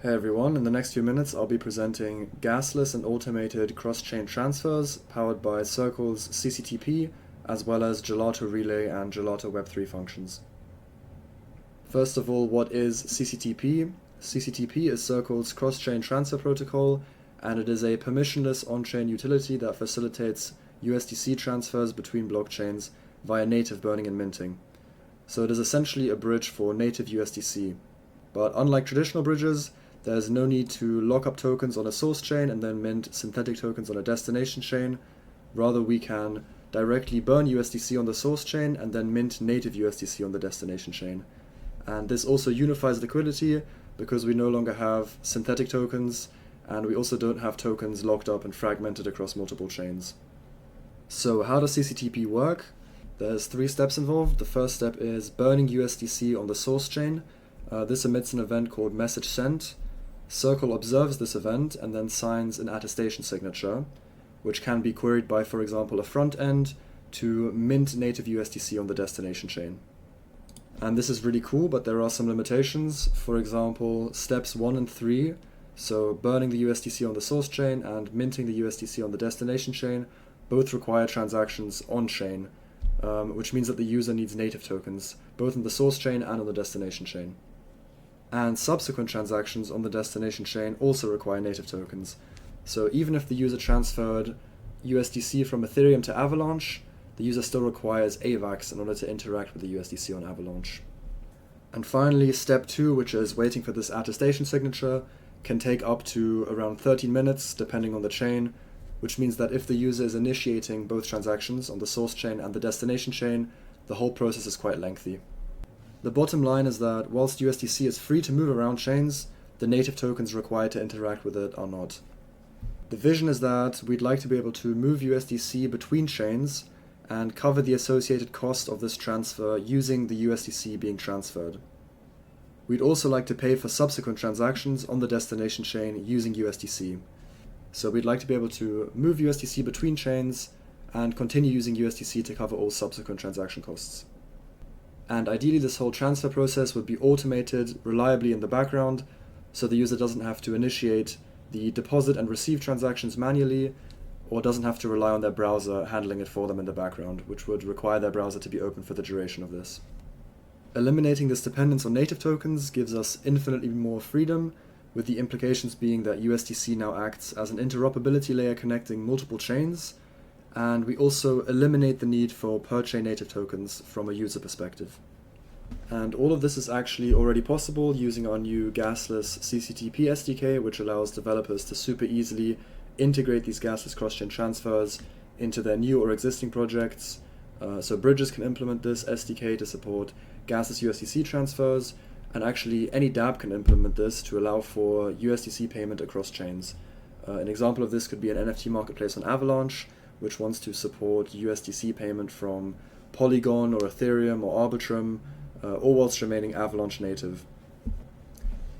Hey everyone, in the next few minutes I'll be presenting gasless and automated cross-chain transfers powered by Circle's CCTP as well as Gelato Relay and Gelato Web3 functions. First of all, what is CCTP? CCTP is Circle's cross-chain transfer protocol, and it is a permissionless on-chain utility that facilitates USDC transfers between blockchains via native burning and minting. So it is essentially a bridge for native USDC. But unlike traditional bridges, there's no need to lock up tokens on a source chain and then mint synthetic tokens on a destination chain. Rather, we can directly burn USDC on the source chain and then mint native USDC on the destination chain. And this also unifies liquidity because we no longer have synthetic tokens, and we also don't have tokens locked up and fragmented across multiple chains. So how does CCTP work? There's 3 steps involved. The first step is burning USDC on the source chain. This emits an event called message sent. Circle observes this event and then signs an attestation signature, which can be queried by, for example, a front end to mint native USDC on the destination chain. And this is really cool, but there are some limitations. For example, steps 1 and 3, so burning the USDC on the source chain and minting the USDC on the destination chain, both require transactions on-chain, which means that the user needs native tokens, both on the source chain and on the destination chain. And subsequent transactions on the destination chain also require native tokens. So even if the user transferred USDC from Ethereum to Avalanche, the user still requires AVAX in order to interact with the USDC on Avalanche. And finally, step 2, which is waiting for this attestation signature, can take up to around 13 minutes depending on the chain, which means that if the user is initiating both transactions on the source chain and the destination chain, the whole process is quite lengthy. The bottom line is that whilst USDC is free to move around chains, the native tokens required to interact with it are not. The vision is that we'd like to be able to move USDC between chains and cover the associated cost of this transfer using the USDC being transferred. We'd also like to pay for subsequent transactions on the destination chain using USDC. So we'd like to be able to move USDC between chains and continue using USDC to cover all subsequent transaction costs. And ideally, this whole transfer process would be automated reliably in the background, so the user doesn't have to initiate the deposit and receive transactions manually, or doesn't have to rely on their browser handling it for them in the background, which would require their browser to be open for the duration of this. Eliminating this dependence on native tokens gives us infinitely more freedom, with the implications being that USDC now acts as an interoperability layer connecting multiple chains, and we also eliminate the need for per-chain native tokens from a user perspective. And all of this is actually already possible using our new Gasless CCTP SDK, which allows developers to super easily integrate these gasless cross-chain transfers into their new or existing projects. So bridges can implement this SDK to support gasless USDC transfers, and actually any dApp can implement this to allow for USDC payment across chains. An example of this could be an NFT marketplace on Avalanche, which wants to support USDC payment from Polygon or Ethereum or Arbitrum, all whilst remaining Avalanche native.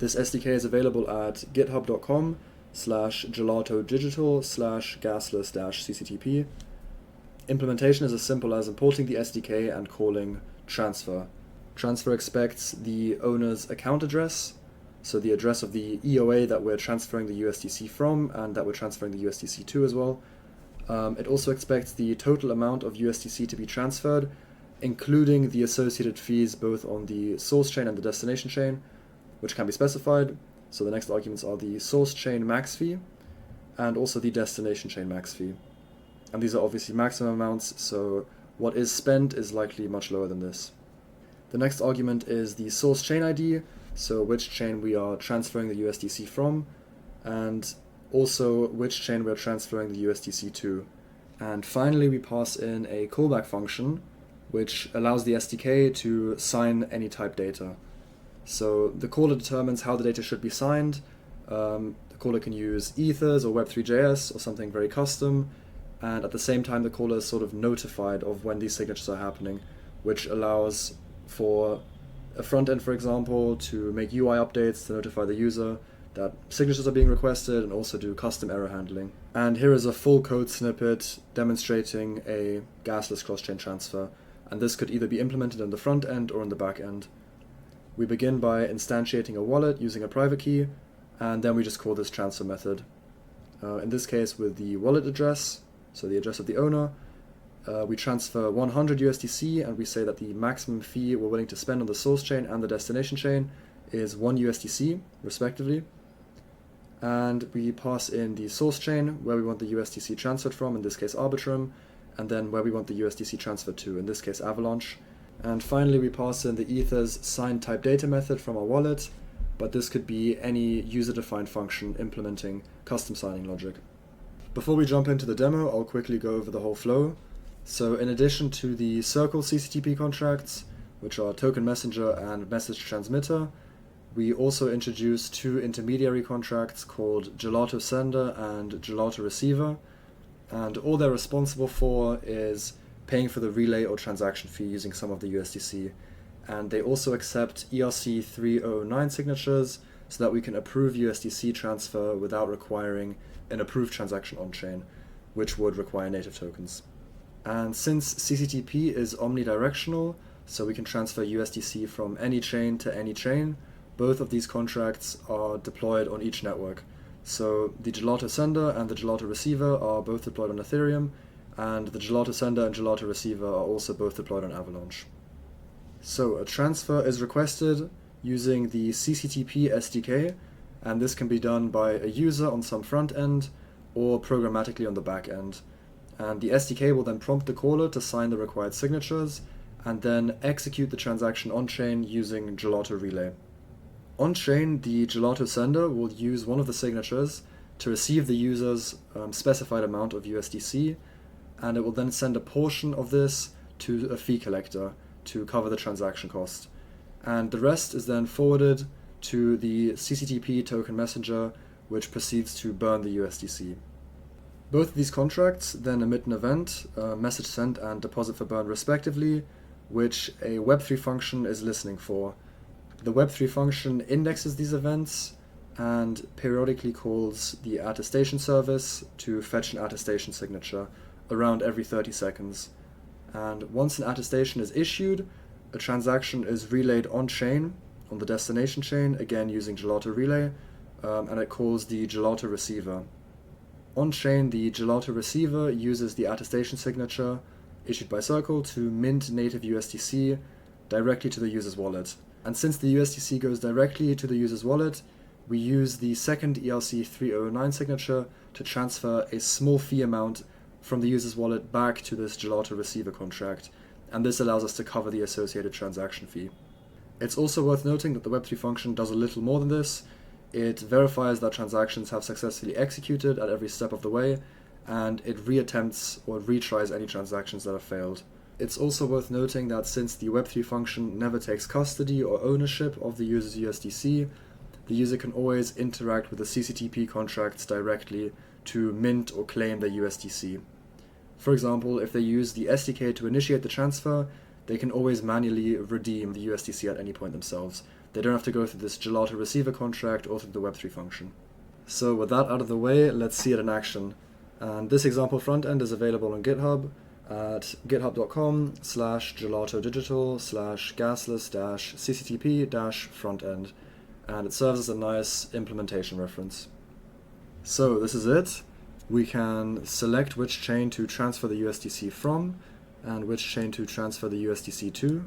This SDK is available at github.com/gelatodigital/gasless-cctp. Implementation is as simple as importing the SDK and calling transfer. Transfer expects the owner's account address, so the address of the EOA that we're transferring the USDC from and that we're transferring the USDC to as well. It also expects the total amount of USDC to be transferred, including the associated fees both on the source chain and the destination chain, which can be specified. So the next arguments are the source chain max fee and also the destination chain max fee. And these are obviously maximum amounts, so what is spent is likely much lower than this. The next argument is the source chain ID, so which chain we are transferring the USDC from, and also which chain we're transferring the USDC to. And finally, we pass in a callback function, which allows the SDK to sign any type data. So the caller determines how the data should be signed. The caller can use ethers or Web3.js or something very custom, and at the same time the caller is sort of notified of when these signatures are happening, which allows for a front end, for example, to make UI updates to notify the user that signatures are being requested and also do custom error handling. And here is a full code snippet demonstrating a gasless cross-chain transfer, and this could either be implemented in the front end or in the back end. We begin by instantiating a wallet using a private key, and then we just call this transfer method. In this case with the wallet address, so the address of the owner, we transfer 100 USDC, and we say that the maximum fee we're willing to spend on the source chain and the destination chain is 1 USDC, respectively. And we pass in the source chain where we want the USDC transferred from, in this case Arbitrum, and then where we want the USDC transferred to, in this case Avalanche. And finally we pass in the Ether's signed type data method from our wallet, but this could be any user-defined function implementing custom signing logic. Before we jump into the demo, I'll quickly go over the whole flow. So in addition to the Circle CCTP contracts, which are token messenger and message transmitter, we also introduced 2 intermediary contracts called Gelato sender and Gelato receiver, and all they're responsible for is paying for the relay or transaction fee using some of the USDC. And they also accept ERC 3009 signatures so that we can approve USDC transfer without requiring an approved transaction on-chain, which would require native tokens. And since CCTP is omnidirectional, so we can transfer USDC from any chain to any chain, both of these contracts are deployed on each network. So the Gelato sender and the Gelato receiver are both deployed on Ethereum, and the Gelato sender and Gelato receiver are also both deployed on Avalanche. So a transfer is requested using the CCTP SDK, and this can be done by a user on some front end or programmatically on the back end. And the SDK will then prompt the caller to sign the required signatures and then execute the transaction on-chain using Gelato Relay. On-chain, the Gelato sender will use one of the signatures to receive the user's specified amount of USDC, and it will then send a portion of this to a fee collector to cover the transaction cost. And the rest is then forwarded to the CCTP token messenger, which proceeds to burn the USDC. Both of these contracts then emit an event, message sent and deposit for burn respectively, which a Web3 function is listening for. The Web3 function indexes these events and periodically calls the attestation service to fetch an attestation signature around every 30 seconds. And once an attestation is issued, a transaction is relayed on-chain, on the destination chain, again using Gelato Relay, and it calls the Gelato receiver. On-chain, the Gelato receiver uses the attestation signature issued by Circle to mint native USDC directly to the user's wallet. And since the USDC goes directly to the user's wallet, we use the second ERC 3009 signature to transfer a small fee amount from the user's wallet back to this Gelato receiver contract, and this allows us to cover the associated transaction fee. It's also worth noting that the Web3 function does a little more than this. It verifies that transactions have successfully executed at every step of the way, and it reattempts or retries any transactions that have failed. It's also worth noting that since the Web3 function never takes custody or ownership of the user's USDC, the user can always interact with the CCTP contracts directly to mint or claim their USDC. For example, if they use the SDK to initiate the transfer, they can always manually redeem the USDC at any point themselves. They don't have to go through this Gelato receiver contract or through the Web3 function. So with that out of the way, let's see it in action. And this example frontend is available on GitHub at github.com/gelatodigital/gasless-cctp-frontend, and it serves as a nice implementation reference. So this is it. We can select which chain to transfer the USDC from and which chain to transfer the USDC to.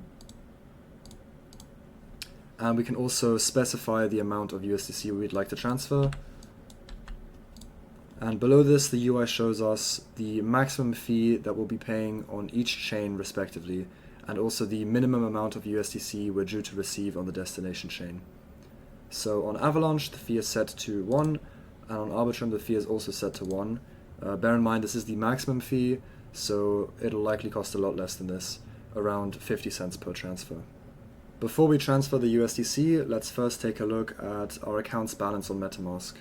And we can also specify the amount of USDC we'd like to transfer. And below this, the UI shows us the maximum fee that we'll be paying on each chain respectively, and also the minimum amount of USDC we're due to receive on the destination chain. So on Avalanche, the fee is set to 1, and on Arbitrum, the fee is also set to 1. Bear in mind, this is the maximum fee, so it'll likely cost a lot less than this, around 50 cents per transfer. Before we transfer the USDC, let's first take a look at our account's balance on MetaMask.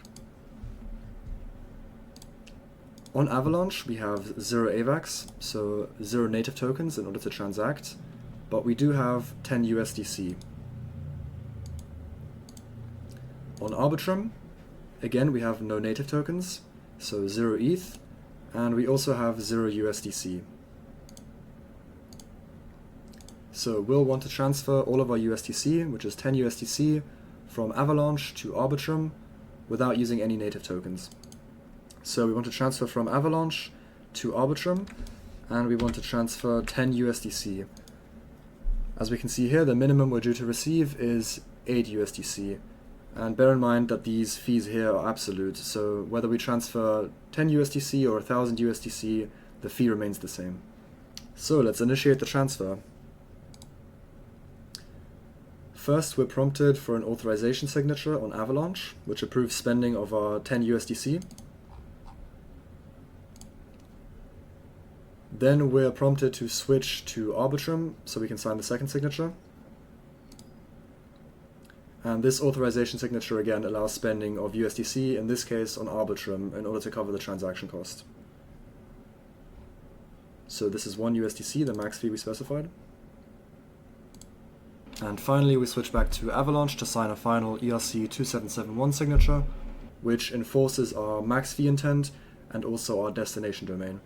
On Avalanche, we have 0 AVAX, so 0 native tokens in order to transact, but we do have 10 USDC. On Arbitrum, again, we have no native tokens, so 0 ETH, and we also have 0 USDC. So we'll want to transfer all of our USDC, which is 10 USDC, from Avalanche to Arbitrum, without using any native tokens. So we want to transfer from Avalanche to Arbitrum, and we want to transfer 10 USDC. As we can see here, the minimum we're due to receive is 8 USDC. And bear in mind that these fees here are absolute, so whether we transfer 10 USDC or 1000 USDC, the fee remains the same. So let's initiate the transfer. First, we're prompted for an authorization signature on Avalanche, which approves spending of our 10 USDC. Then we're prompted to switch to Arbitrum so we can sign the second signature. And this authorization signature again allows spending of USDC, in this case on Arbitrum, in order to cover the transaction cost. So this is 1 USDC, the max fee we specified. And finally we switch back to Avalanche to sign a final ERC2771 signature, which enforces our max fee intent and also our destination domain.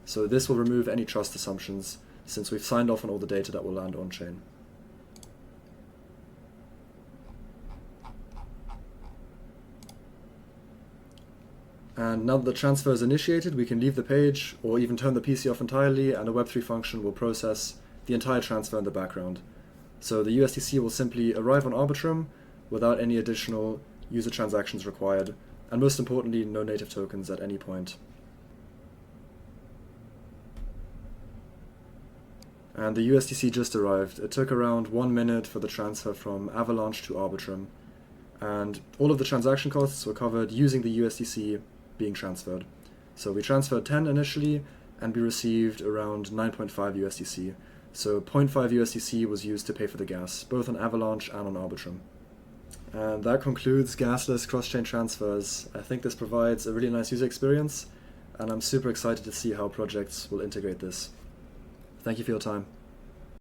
So this will remove any trust assumptions, since we've signed off on all the data that will land on-chain. And now that the transfer is initiated, we can leave the page or even turn the PC off entirely, and a Web3 function will process the entire transfer in the background. So the USDC will simply arrive on Arbitrum without any additional user transactions required, and most importantly, no native tokens at any point. And the USDC just arrived. It took around 1 minute for the transfer from Avalanche to Arbitrum, and all of the transaction costs were covered using the USDC being transferred. So we transferred 10 initially, and we received around 9.5 USDC. So 0.5 USDC was used to pay for the gas, both on Avalanche and on Arbitrum. And that concludes gasless cross-chain transfers. I think this provides a really nice user experience, and I'm super excited to see how projects will integrate this. Thank you for your time.